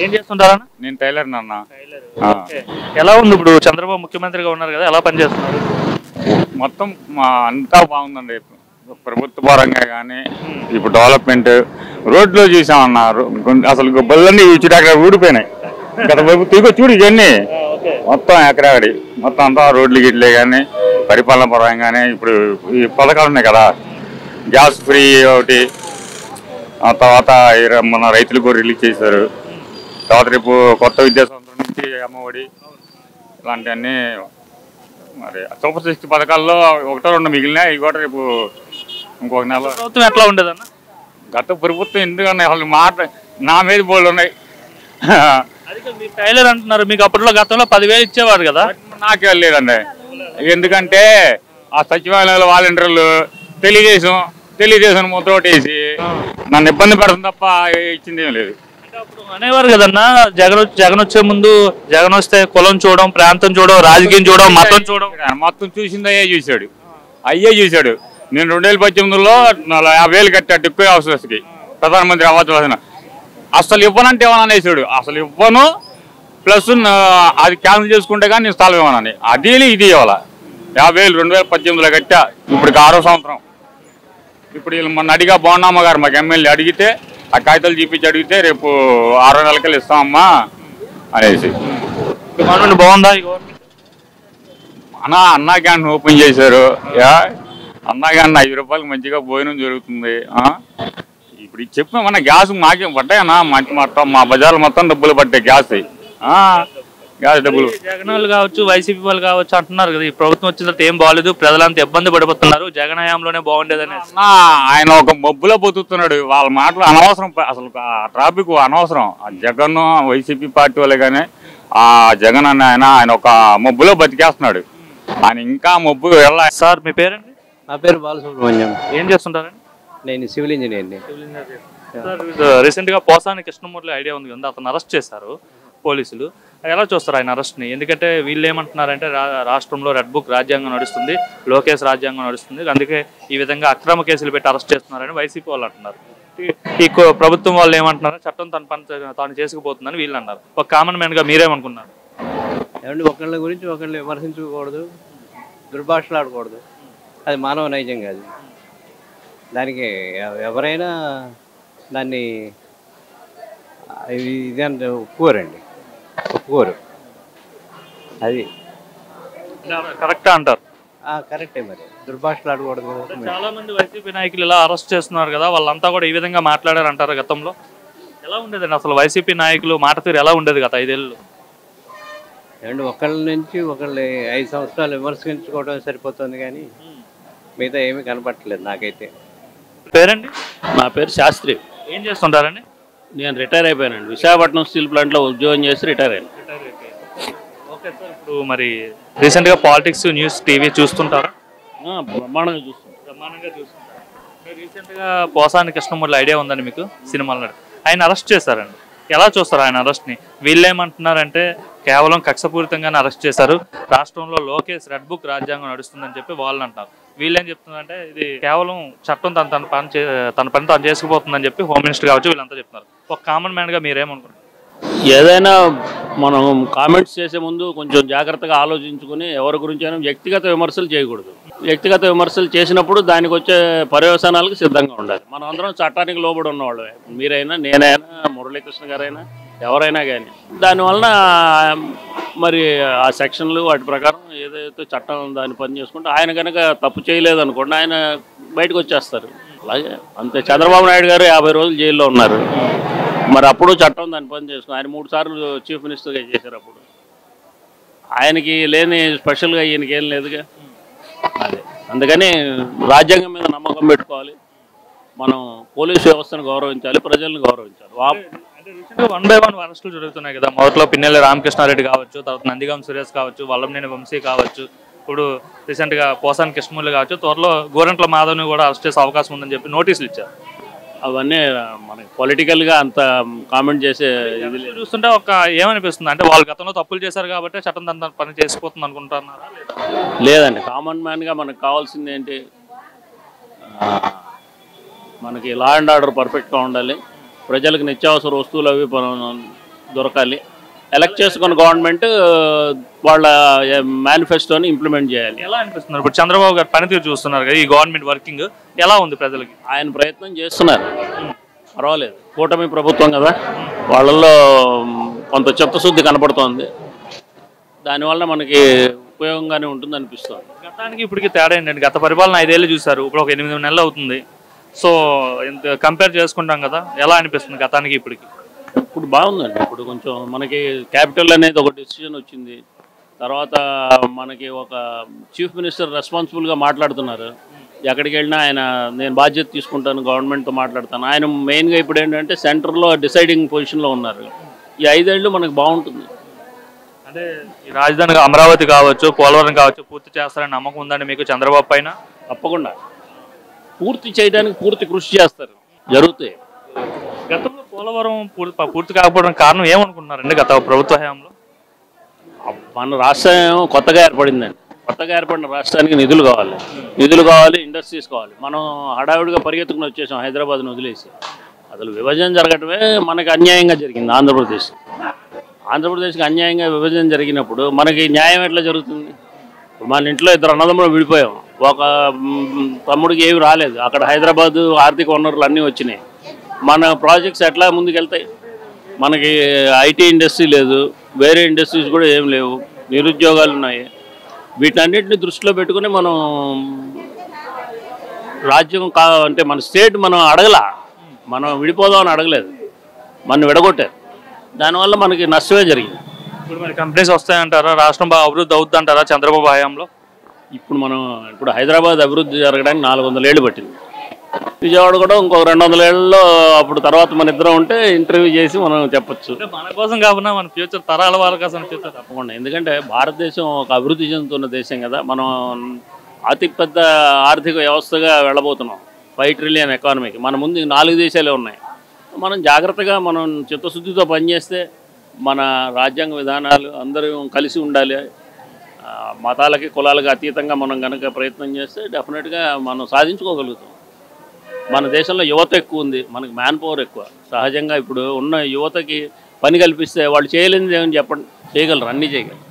ఏం చేస్తుంటారా? నేను టైలర్ నాన్న. ఎలా ఉంది ఇప్పుడు చంద్రబాబు ముఖ్యమంత్రిగా ఉన్నారు కదా, ఎలా పనిచేస్తున్నారు? మొత్తం అంతా బాగుందండి. ప్రభుత్వ పరంగా కానీ ఇప్పుడు డెవలప్మెంట్ రోడ్లో చూసామన్నారు. అసలు బళ్ళన్నీ అక్కడ ఊడిపోయినాయి. గత ప్రభుత్వం చూడు ఇవన్నీ మొత్తం ఎక్కడెక్కడి మొత్తం అంతా రోడ్లు గిట్లే కానీ పరిపాలన పరంగా కానీ ఇప్పుడు ఈ పథకాలు ఉన్నాయి కదా, గ్యాస్ ఫ్రీ ఒకటి, ఆ తర్వాత మన రైతులకు రిలీజ్ చేశారు. తర్వాత రేపు కొత్త విద్యా సంవత్సరం నుంచి అమ్మఒడి ఇలాంటివన్నీ. మరి సూపర్ 60 పథకాల్లో ఒకటో రెండు మిగిలినా ఇవి కూడా రేపు ఇంకొక నెల. ప్రభుత్వం ఎట్లా ఉండేదన్న? గత ప్రభుత్వం ఎందుకన్నా అసలు మాట నా మీద బోళ్ళు ఉన్నాయి. మీరు టైలర్ అంటున్నారు, మీకు అప్పట్లో గతంలో 10,000 ఇచ్చేవారు కదా? నాకే లేదండి. ఎందుకంటే ఆ సచివాలయంలో వాలంటీర్లు తెలియజేసిన ముద్రోటేసి నన్ను ఇబ్బంది పెడుతుంది తప్ప ఇచ్చింది ఏం లేదు. అనేవారు కదన్నా, జగన్ వచ్చే ముందు జగన్ వస్తే కులం చూడడం, ప్రాంతం చూడడం, రాజకీయం చూడడం, మతం చూడడం. మొత్తం చూసింది అయ్యే చూశాడు. నేను 2018లో 50,000 కట్టా ఎక్కువ అవసరానికి ప్రధానమంత్రి ఆవాస్ యోజన. అసలు ఇవ్వనంటే ఏమన్నా అనేసాడు. అసలు ఇవ్వను ప్లస్ అది క్యాన్సిల్ చేసుకుంటే కానీ నేను స్థలం ఇవ్వనని. అది ఇది ఇవ్వాల 50,000 2018లో కట్టా. ఇప్పుడు 6వ సంవత్సరం. ఇప్పుడు వీళ్ళు మొన్న అడిగా బోండమ్మ గారు మాకు ఎమ్మెల్యే అడిగితే ఆ కాగితాలు చూపించి అడిగితే రేపు 6 నెలలకెళ్ళి ఇస్తామమ్మా అనేసి. గవర్నమెంట్ బాగుందా? అన్నా క్యాంటీన్ ఓపెన్ చేశారు. అన్నా క్యాంటీన్ 5 రూపాయలకి మంచిగా భోజనం జరుగుతుంది. ఇప్పుడు చెప్పిన గ్యాస్ మాకేం పడ్డాయన్నా, మా బజార్లు మొత్తం డబ్బులు పడ్డాయి. గ్యాస్ డబ్బులు జగన్ వాళ్ళు కావచ్చు, వైసీపీ వాళ్ళు కావచ్చు అంటున్నారు కదా, ఈ ప్రభుత్వం వచ్చిన తర్వాత ఏం బాగాలేదు, ప్రజలంతా ఇబ్బంది పడిపోతున్నారు, జగన్ హయాంలోనే బాగుండేదని. ఆయన ఒక మబ్బులో బతుకుతున్నాడు. వాళ్ళ మాటలు అనవసరం. అసలు ట్రాఫిక్ అనవసరం. ఆ జగన్ వైసీపీ పార్టీ వాళ్ళే కానీ ఆ జగన్ ఆయన ఒక మబ్బులో బతికేస్తున్నాడు. ఆయన ఇంకా మబ్బు వెళ్ళాలి. సార్ మీ పేరండి? నా పేరు బాలసుబ్రహ్మణ్యం. ఏం చేస్తుంటారండి? నేను సివిల్ ఇంజనీర్ని. రీసెంట్ గా పోసాని కృష్ణమూర్తి ఐడియా ఉంది కదా, అతను అరెస్ట్ చేశారు పోలీసులు. ఎలా చూస్తారు ఆయన అరెస్ట్ని? ఎందుకంటే వీళ్ళు ఏమంటున్నారంటే రాష్ట్రంలో రెడ్ బుక్ రాజ్యాంగం నడుస్తుంది, లోకేష్ రాజ్యాంగం నడుస్తుంది, అందుకే ఈ విధంగా అక్రమ కేసులు పెట్టి అరెస్ట్ చేస్తున్నారని వైసీపీ వాళ్ళు అంటున్నారు. ఈ ప్రభుత్వం వాళ్ళు ఏమంటున్నారు, చట్టం తన పని తాను చేసుకుపోతుందని వీళ్ళు అన్నారు. ఒక కామన్ మ్యాన్ గా మీరేమనుకున్నారు? ఏమంటే ఒకళ్ళ గురించి ఒకళ్ళు విమర్శించకూడదు, దుర్భాషలాడకూడదు. అది మానవ నైజం కాదు. దానికి ఎవరైనా దాన్ని ఇది అంటే ఒప్పుకోరు. అది కరెక్టా అంటారు? కరెక్టే. మరి దుర్భాషలాడకూడదు. చాలా మంది వైసీపీ నాయకులు ఇలా అరెస్ట్ చేస్తున్నారు కదా, వాళ్ళంతా కూడా ఈ విధంగా మాట్లాడారు అంటారు. గతంలో ఎలా ఉండేదండి అసలు వైసీపీ నాయకులు మాట తీరు ఎలా ఉండేది గత 5 ఏళ్ళు? ఏమంటే ఒకళ్ళ నుంచి ఒకళ్ళు 5 సంవత్సరాలు విమర్శించుకోవడం సరిపోతుంది కానీ మిగతా ఏమీ కనపట్టలేదు నాకైతే. పేరండి? నా పేరు శాస్త్రి. ఏం చేస్తుంటారండి? నేను రిటైర్ అయిపోయానండి. విశాఖపట్నం స్టీల్ ప్లాంట్లో ఉద్యోగం చేసి రిటైర్ అయ్యాను. ఓకే సార్, ఇప్పుడు మరి రీసెంట్గా పాలిటిక్స్ న్యూస్ టీవీ చూస్తుంటారా? బ్రహ్మాండంగా చూస్తుంటారు. రీసెంట్గా పోసాని కృష్ణమూర్తి ఐడియా ఉందండి మీకు? సినిమాలో ఆయన అరెస్ట్ చేశారండి. ఎలా చూస్తారు ఆయన అరెస్ట్ని? వీళ్ళు ఏమంటున్నారంటే కేవలం కక్షపూరితంగానే అరెస్ట్ చేశారు, రాష్ట్రంలో లోకేష్ రెడ్ బుక్ రాజ్యాంగం నడుస్తుందని చెప్పి వాళ్ళు అంటారు. వీళ్ళు ఏం చెప్తున్నారంటే ఇది కేవలం చట్టం తన పని తాను చేసుకుపోతుందని చెప్పి హోమ్ మినిస్టర్ కావచ్చు వీళ్ళంతా చెప్తున్నారు. ఒక కామన్ మ్యాన్గా మీరేమనుకుంటున్నారు? ఏదైనా మనం కామెంట్స్ చేసే ముందు కొంచెం జాగ్రత్తగా ఆలోచించుకుని ఎవరి గురించి అయినా వ్యక్తిగత విమర్శలు చేయకూడదు. వ్యక్తిగత విమర్శలు చేసినప్పుడు దానికి వచ్చే పర్యవసానాలకు సిద్ధంగా ఉండాలి. మనం అందరం చట్టానికి లోబడి ఉన్నవాళ్ళు, మీరైనా నేనైనా మురళీకృష్ణ గారైనా ఎవరైనా కానీ. దానివలన మరి ఆ సెక్షన్లు వాటి ప్రకారం ఏదైతే చట్టం దాన్ని పని చేసుకుంటే ఆయన కనుక తప్పు చేయలేదనుకోండి ఆయన బయటకు వచ్చేస్తారు. అలాగే అంతే. చంద్రబాబు నాయుడు గారు 50 రోజులు జైల్లో ఉన్నారు. మరి అప్పుడు చట్టం దాన్ని పని చేసుకుని ఆయన 3 సార్లు చీఫ్ మినిస్టర్గా చేశారు. అప్పుడు ఆయనకి లేని స్పెషల్గా ఈయనకి ఏం లేదుగా. అదే అందుకని రాజ్యాంగం మీద నమ్మకం పెట్టుకోవాలి, మనం పోలీసు వ్యవస్థను గౌరవించాలి, ప్రజలను గౌరవించాలి. 1 by 1 అరెస్టులు జరుగుతున్నాయి కదా. మొదట్లో పిన్నెల్లి రామకృష్ణారెడ్డి కావచ్చు, తర్వాత నందిగాం సురేష్ కావచ్చు, వల్లంనేని వంశీ కావచ్చు, ఇప్పుడు రీసెంట్గా పోసాని కృష్ణమూర్తి కావచ్చు, త్వరలో గోరంట్ల మాధవ్ని కూడా అరెస్ట్ చేసే అవకాశం ఉందని చెప్పి నోటీసులు ఇచ్చారు. అవన్నీ మనకి పొలిటికల్గా అంత కామెంట్ చేసే ఇది చూస్తుంటే ఒక ఏమనిపిస్తుంది అంటే వాళ్ళు గతంలో తప్పులు చేశారు కాబట్టి చట్టం తన పని చేసిపోతుంది అనుకుంటున్నారా? లేదండి. కామన్ మ్యాన్గా మనకు కావాల్సింది ఏంటి, మనకి లా అండ్ ఆర్డర్ పర్ఫెక్ట్గా ఉండాలి, ప్రజలకు నిత్యావసర వస్తువులు అవి దొరకాలి. ఎలక్ట్ చేసుకున్న గవర్నమెంట్ వాళ్ళ మేనిఫెస్టోని ఇంప్లిమెంట్ చేయాలి. ఎలా అనిపిస్తున్నారు ఇప్పుడు చంద్రబాబు గారు పనితీరు చూస్తున్నారు కదా, ఈ గవర్నమెంట్ వర్కింగ్ ఎలా ఉంది ప్రజలకి? ఆయన ప్రయత్నం చేస్తున్నారు, పర్వాలేదు. కూటమి ప్రభుత్వం కదా, వాళ్ళల్లో కొంత చిత్తశుద్ధి కనపడుతోంది. దానివల్ల మనకి ఉపయోగంగానే ఉంటుంది అనిపిస్తుంది. గతానికి ఇప్పటికి తేడా ఏంటంటే, గత పరిపాలన 5 ఏళ్ళు చూశారు, ఇప్పుడు ఒక 8 నెలలు అవుతుంది. సో ఇంత కంపేర్ చేసుకుంటాం కదా, ఎలా అనిపిస్తుంది గతానికి ఇప్పటికి? ఇప్పుడు బాగుందండి. ఇప్పుడు కొంచెం మనకి క్యాపిటల్ అనేది ఒక డెసిషన్ వచ్చింది. తర్వాత మనకి ఒక చీఫ్ మినిస్టర్ రెస్పాన్సిబుల్గా మాట్లాడుతున్నారు. ఎక్కడికి వెళ్ళినా ఆయన నేను బాధ్యత తీసుకుంటాను, గవర్నమెంట్తో మాట్లాడతాను. ఆయన మెయిన్గా ఇప్పుడు ఏంటంటే సెంటర్లో డిసైడింగ్ పొజిషన్లో ఉన్నారు. ఈ 5 ఏళ్ళు మనకు బాగుంటుంది. అంటే ఈ రాజధాని అమరావతి కావచ్చు, పోలవరం కావచ్చు, పూర్తి చేస్తారని నమ్మకం ఉందండి మీకు చంద్రబాబు పైన? తప్పకుండా పూర్తి చేయడానికి పూర్తి కృషి చేస్తారు, జరుగుతాయి. గతంలో పోలవరం పూర్తి కాకపోవడం కారణం ఏమనుకుంటున్నారండి గత ప్రభుత్వ హయాంలో? మన రాష్ట్రం కొత్తగా ఏర్పడిందండి. కొత్తగా ఏర్పడిన రాష్ట్రానికి నిధులు కావాలి, ఇండస్ట్రీస్ కావాలి. మనం హడావిడిగా పరిగెత్తుకుని వచ్చేసాం హైదరాబాద్ను వదిలేసి. అసలు విభజన జరగటమే మనకి అన్యాయంగా జరిగింది. ఆంధ్రప్రదేశ్కి అన్యాయంగా విభజన జరిగినప్పుడు మనకి న్యాయం ఎట్లా జరుగుతుంది? మన ఇంట్లో 2 అన్నదమ్ములు విడిపోయాం, ఒక తమ్ముడికి ఏమి రాలేదు. అక్కడ హైదరాబాదు ఆర్థిక వనరులు అన్నీ వచ్చినాయి. మన ప్రాజెక్ట్స్ ఎట్లా ముందుకెళ్తాయి? మనకి ఐటీ ఇండస్ట్రీ లేదు, వేరే ఇండస్ట్రీస్ కూడా ఏం లేవు, నిరుద్యోగాలు ఉన్నాయి. వీటన్నిటిని దృష్టిలో పెట్టుకుని మనం రాజ్యం అంటే మన స్టేట్ మనం అడగలా, మనం విడిపోదామని అడగలేదు, మనం విడగొట్టారు. దానివల్ల మనకి నష్టమే జరిగింది. ఇప్పుడు మరి కంపెనీస్ వస్తాయంటారా? రాష్ట్రం బాగా అభివృద్ధి అవుతుందంటారా చంద్రబాబు హయాంలో? ఇప్పుడు హైదరాబాద్ అభివృద్ధి జరగడానికి 400 ఏళ్ళు పట్టింది. విజయవాడ కూడా ఇంకో 200 ఏళ్ళలో అప్పుడు తర్వాత మన ఇద్దరం ఉంటే ఇంటర్వ్యూ చేసి మనం చెప్పచ్చు. మన కోసం కాకుండా మన ఫ్యూచర్ తరాల వాళ్ళ కోసం తప్పకుండా. ఎందుకంటే భారతదేశం ఒక అభివృద్ధి చెందుతున్న దేశం కదా, మనం అతిపెద్ద ఆర్థిక వ్యవస్థగా వెళ్ళబోతున్నాం. 5 ట్రిలియన్ ఎకానమీకి మన ముందు 4 దేశాలే ఉన్నాయి. మనం జాగ్రత్తగా మనం చిత్తశుద్ధితో పనిచేస్తే మన రాజ్యాంగ విధానాలు అందరూ కలిసి ఉండాలి. మతాలకి కులాలకి అతీతంగా మనం కనుక ప్రయత్నం చేస్తే డెఫినెట్గా మనం సాధించుకోగలుగుతాం. మన దేశంలో యువత ఎక్కువ ఉంది, మనకి మ్యాన్ పవర్ ఎక్కువ. సహజంగా ఇప్పుడు ఉన్న యువతకి పని కల్పిస్తే వాళ్ళు చేయలేనిది ఏమని చెప్పండి? చేయగలరు, అన్నీ చేయగలరు.